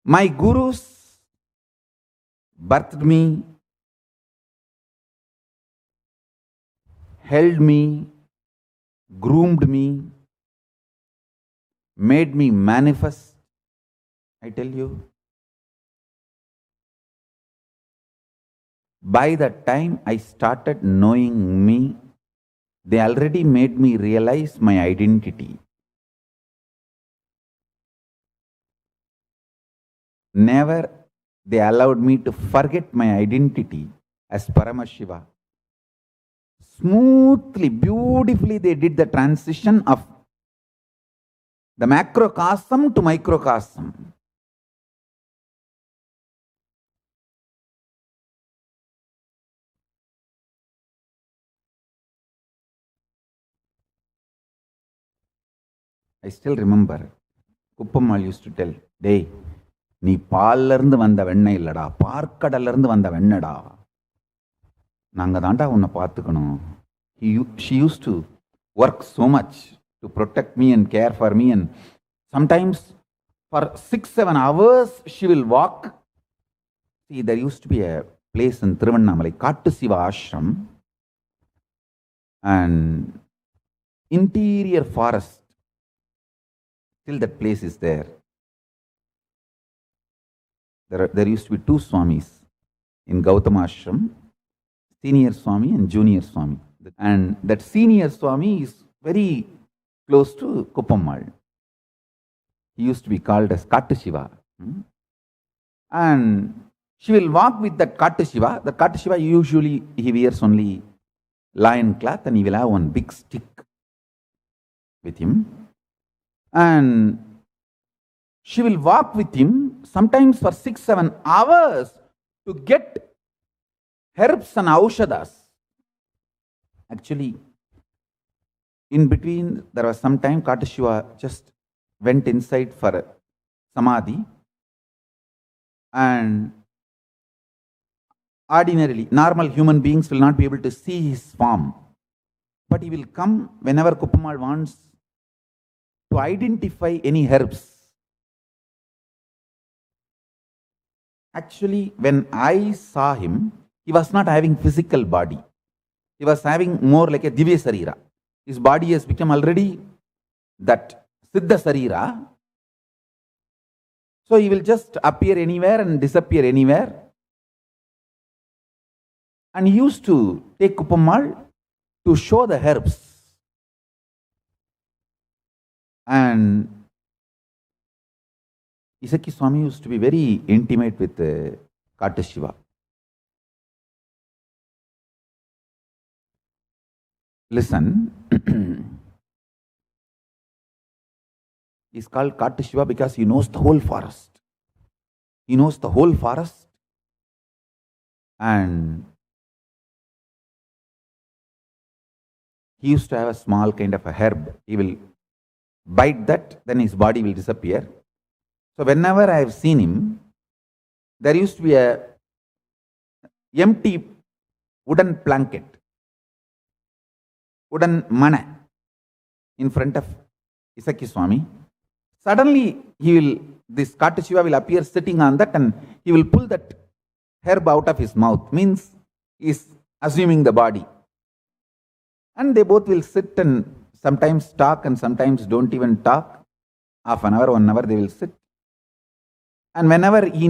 My gurus birthed me, held me, groomed me, made me manifest. I tell you, by the time I started knowing me, they already made me realize my identity. Never they allowed me to forget my identity as Paramashiva. Smoothly, beautifully, they did the transition of the macrocosm to microcosm. I still remember, Kuppammal used to tell, "Dey, நீ பால்ல இருந்து வந்த வெண்ணெய் இல்லடா, பார்க்கடல்ல இருந்து வந்த வெண்ணடா. நாங்க தாண்டா உன்னை பார்த்துக்கணும்." She used to work so much to protect me and care for me, and sometimes for 6-7 hours she will walk. See, there used to be a place in Thiruvannamalai, Kattu Siva Ashram, and interior forest. Still that place is there. There used to be two Swamis in Gautama Ashram, senior Swami and junior Swami. And that senior Swami is very close to Kuppammal. He used to be called as Kattu Shiva. And she will walk with that Kattu Shiva. The Kattu Shiva, usually he wears only lion cloth and he will have one big stick with him. And she will walk with him sometimes for 6-7 hours to get herbs and aushadas. Actually, in between, there was some time Kattu Shiva just went inside for samadhi. And ordinarily, normal human beings will not be able to see his form. But he will come whenever Kuppammal wants to identify any herbs. Actually, when I saw him, he was not having physical body. He was having more like a Divya Sarira. His body has become already that Siddha Sarira. So he will just appear anywhere and disappear anywhere. And he used to take Kuppammal to show the herbs. And Isaki Swami used to be very intimate with Kattu Shiva. Listen, he's called Kattu Shiva because he knows the whole forest. He knows the whole forest. And he used to have a small kind of a herb. He will bite that, then his body will disappear. So whenever I have seen him, there used to be a empty wooden blanket, wooden mana in front of Isaki Swami. Suddenly, this Kattu Shiva will appear sitting on that and he will pull that herb out of his mouth, means he is assuming the body. And they both will sit and sometimes talk and sometimes don't even talk. Half an hour, 1 hour, they will sit. And whenever he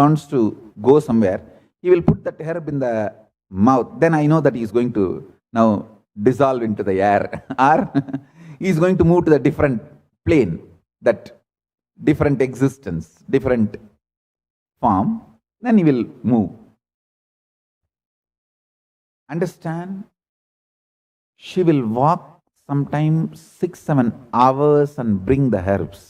wants to go somewhere, he will put that herb in the mouth. Then I know that he is going to now dissolve into the air, or he is going to move to the different plane, that different existence, different form. Then he will move. Understand? She will walk sometimes 6-7 hours and bring the herbs.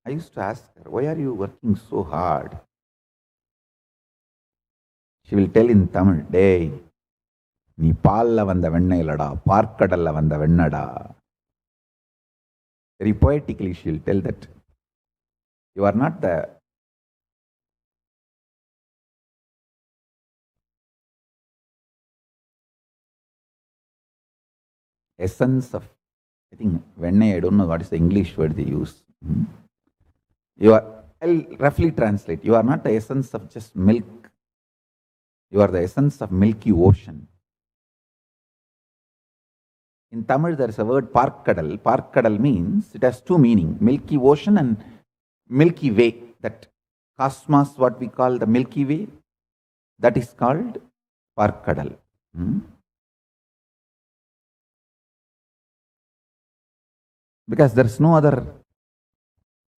I used to ask her, "Why are you working so hard?" She will tell in Tamil, "Dey, நீ பால்ல வந்த வெண்ணெய் இல்லடா, பார்க்கடல்ல வந்த வெண்ணடா." Very poetically she will tell that you are not the essence of, I think, vennai, I don't know what is the English word they use. I'll roughly translate. You are not the essence of just milk. You are the essence of milky ocean. In Tamil, there is a word Parkkadal. Parkkadal means, it has two meanings, Milky Ocean and Milky Way. That cosmos, what we call the Milky Way, that is called Parkkadal. Because there is no other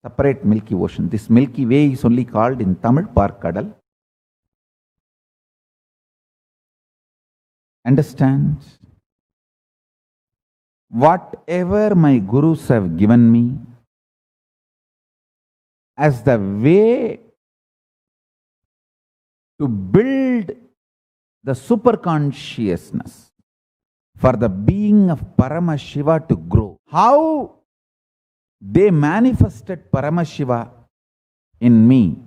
separate Milky Ocean. This Milky Way is only called in Tamil Parkkadal. Understand? Whatever my gurus have given me as the way to build the superconsciousness for the being of Paramashiva to grow. How they manifested Paramashiva in me,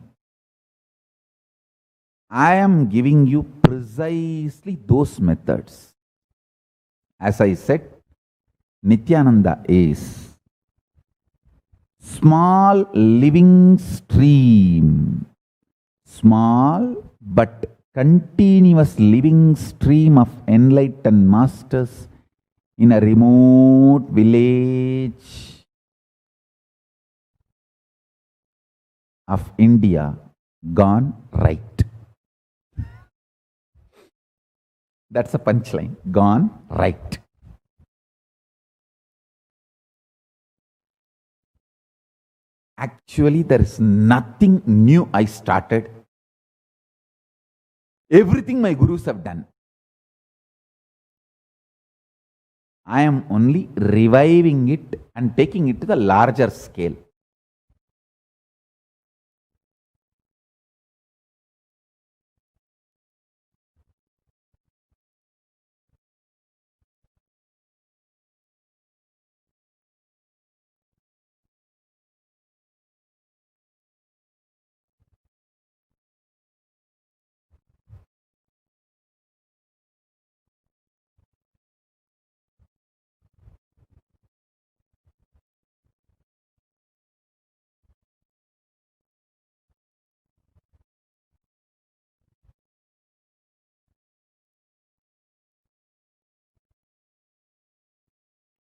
I am giving you precisely those methods. As I said, Nityananda is small living stream, small but continuous living stream of enlightened masters in a remote village of India gone right. That's a punchline. Gone right. Actually, there is nothing new I started. Everything my gurus have done. I am only reviving it and taking it to the larger scale.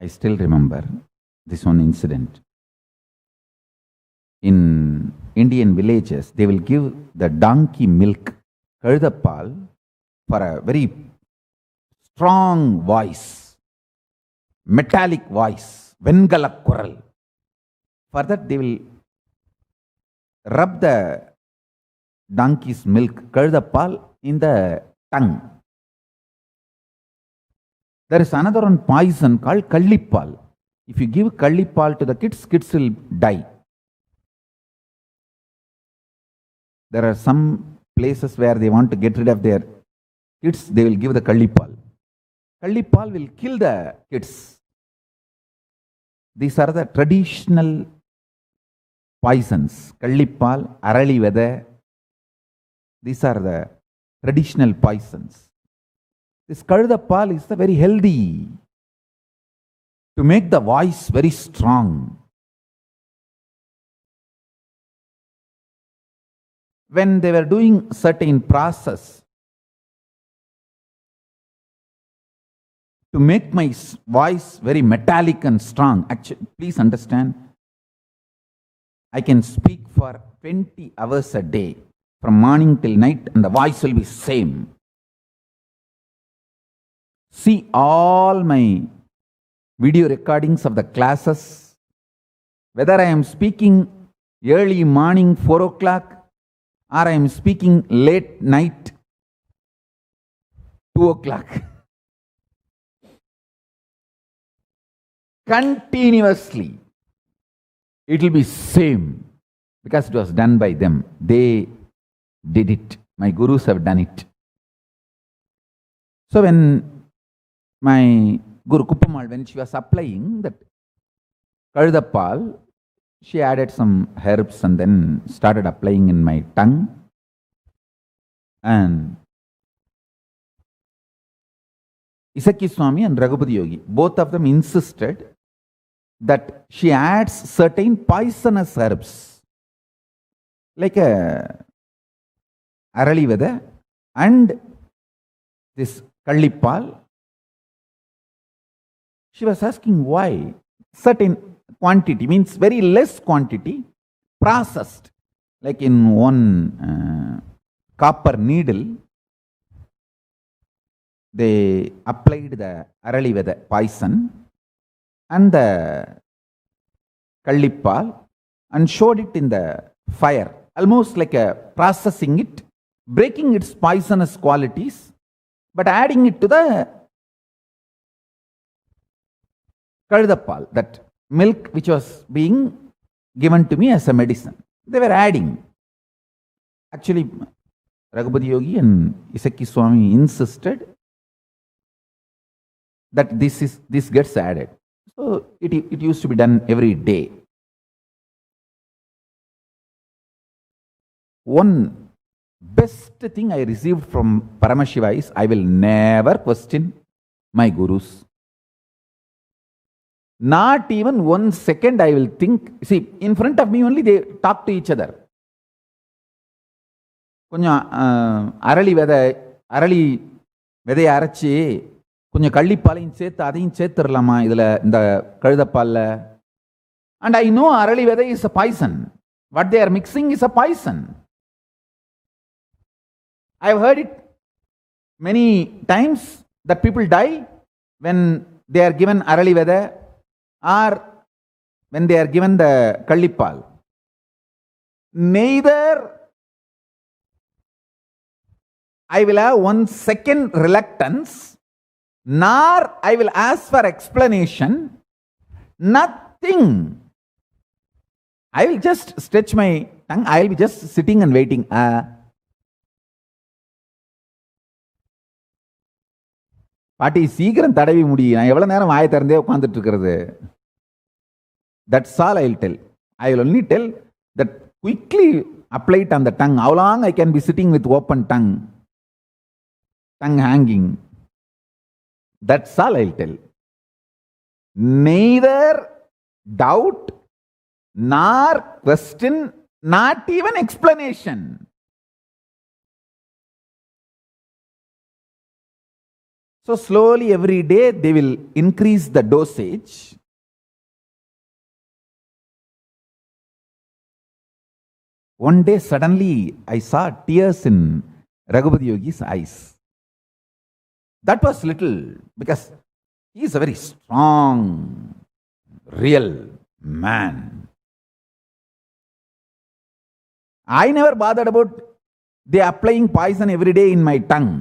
I still remember this one incident. In Indian villages, they will give the donkey milk, Kazhudapal, for a very strong voice, metallic voice, Vengala Kural. For that, they will rub the donkey's milk, Kazhudapal, in the tongue. There is another one poison called Kallipal. If you give Kallipal to the kids, kids will die. There are some places where they want to get rid of their kids, they will give the Kallipal. Kallipal will kill the kids. These are the traditional poisons. Kallipal, Arali Veda. These are the traditional poisons. This Kazhudapal is very healthy to make the voice very strong. When they were doing certain process to make my voice very metallic and strong, actually, please understand, I can speak for 20 hours a day, from morning till night, and the voice will be same. See all my video recordings of the classes, whether I am speaking early morning 4 o'clock or I am speaking late night 2 o'clock. Continuously, it will be same because it was done by them. They did it. My gurus have done it. So when my Guru Kuppamal, when she was applying that Kazhudapal, she added some herbs and then started applying in my tongue. And Isaki Swami and Raghupati Yogi, both of them insisted that she adds certain poisonous herbs like a Arali Veda and this Kallipal. She was asking why. Certain quantity, means very less quantity, processed, like in one copper needle, they applied the Arali Veda poison and the Kallipal and showed it in the fire, almost like a processing it, breaking its poisonous qualities, but adding it to the Kadapal, that milk which was being given to me as a medicine. They were adding. Actually, Raghupati Yogi and Isaki Swami insisted that this gets added. So it used to be done every day. One best thing I received from Paramashiva is I will never question my gurus. Not even 1 second I will think. See, in front of me only they talk to each other. கொஞ்சம் அரளி விதையை அரைச்சி கொஞ்சம் கள்ளிப்பாலையும் சேர்த்து அதையும் சேர்த்துடலாமா இதில் இந்த கழுதப்பாலில். And I know அரளி விதை is a poison. What they are mixing is a poison. I have heard it many times that people die when they are given அரளி விதை or when they are given the kallipal. Neither I will have 1 second reluctance, nor I will ask for explanation. Nothing. I will just stretch my tongue. I will be just sitting and waiting. பாட்டி சீக்கிரம் தடவி முடியும், நான் எவ்வளவு நேரம் வாயை திறந்தே உட்கார்ந்துட்டு இருக்கிறது. That's all I will tell. I will only tell that quickly apply it on the tongue. How long I can be sitting with open tongue hanging. That's all I will tell. Neither doubt nor question, not even explanation. So slowly every day they will increase the dosage. One day suddenly I saw tears in Raghupati Yogi's eyes. That was little, because he is a very strong, real man. I never bothered about they applying poison every day in my tongue.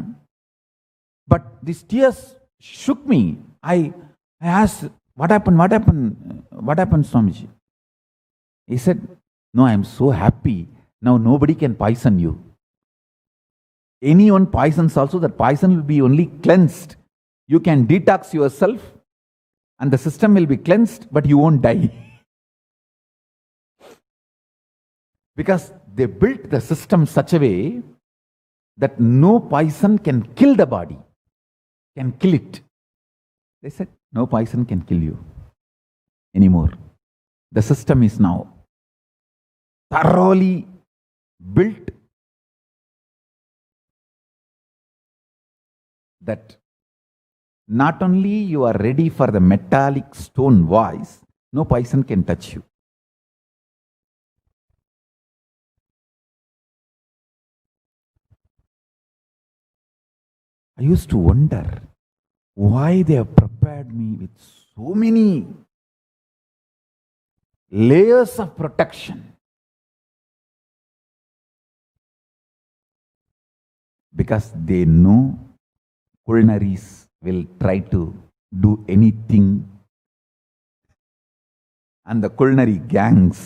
But these tears shook me. I asked, what happened, Swamiji? He said, no, I am so happy. Now nobody can poison you. Anyone poisons also, that poison will be only cleansed. You can detox yourself and the system will be cleansed, but you won't die. Because they built the system such a way that no poison can kill the body, can kill it. They said, no poison can kill you anymore. The system is now thoroughly built that not only you are ready for the metallic stone voice, no poison can touch you. I used to wonder why they have prepared me with so many layers of protection. Because they know culinaries will try to do anything, and the culinary gangs,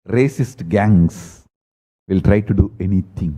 racist gangs, will try to do anything.